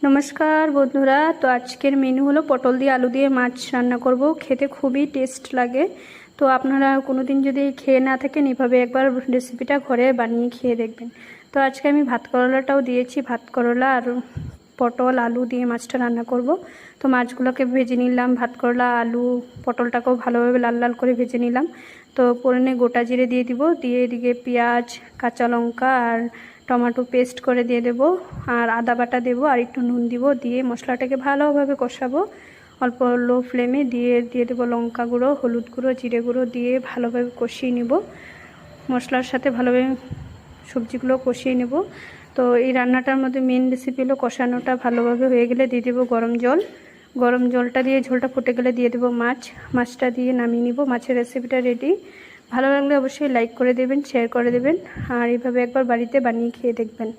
নমস্কার বন্ধুরা, তো আজকের মেনু হলো পটল দিয়ে আলু দিয়ে মাছ রান্না করব। খেতে খুবই টেস্ট লাগে। তো আপনারা কোনোদিন যদি খেয়ে না থাকেন, এভাবে একবার রেসিপিটা ঘরে বানিয়ে খেয়ে দেখবেন। তো আজকে আমি ভাত করলাটাও দিয়েছি, ভাত করলা আর পটল আলু দিয়ে মাছটা রান্না করব। তো মাছগুলোকে ভেজে নিলাম, ভাত করলা আলু পটলটাকেও ভালোভাবে লাল লাল করে ভেজে নিলাম। তো ফোড়নে গোটা জিরে দিয়ে দিব, দিয়ে এদিকে পেঁয়াজ কাঁচা লঙ্কা আর টমেটো পেস্ট করে দিয়ে দেব, আর আদা বাটা দেবো, আর একটু নুন দিব, দিয়ে মশলাটাকে ভালোভাবে কষাবো অল্প লো ফ্লেমে। দিয়ে দেবো লঙ্কা গুঁড়ো, হলুদ গুঁড়ো, জিরে গুঁড়ো দিয়ে ভালোভাবে কষিয়ে নেব। মশলার সাথে ভালোভাবে সবজিগুলো কষিয়ে নেব। তো এই রান্নাটার মধ্যে মেন রেসিপি হলো কষানোটা ভালোভাবে হয়ে গেলে দিয়ে দেবো গরম জল। গরম জলটা দিয়ে ঝোলটা ফুটে গেলে দিয়ে দেবো মাছটা দিয়ে নামিয়ে নিব। মাছের রেসিপিটা রেডি। ভালো লাগলে অবশ্যই লাইক করে দেবেন, শেয়ার করে দেবেন, আর এইভাবে একবার বাড়িতে বানিয়ে খেয়ে দেখবেন।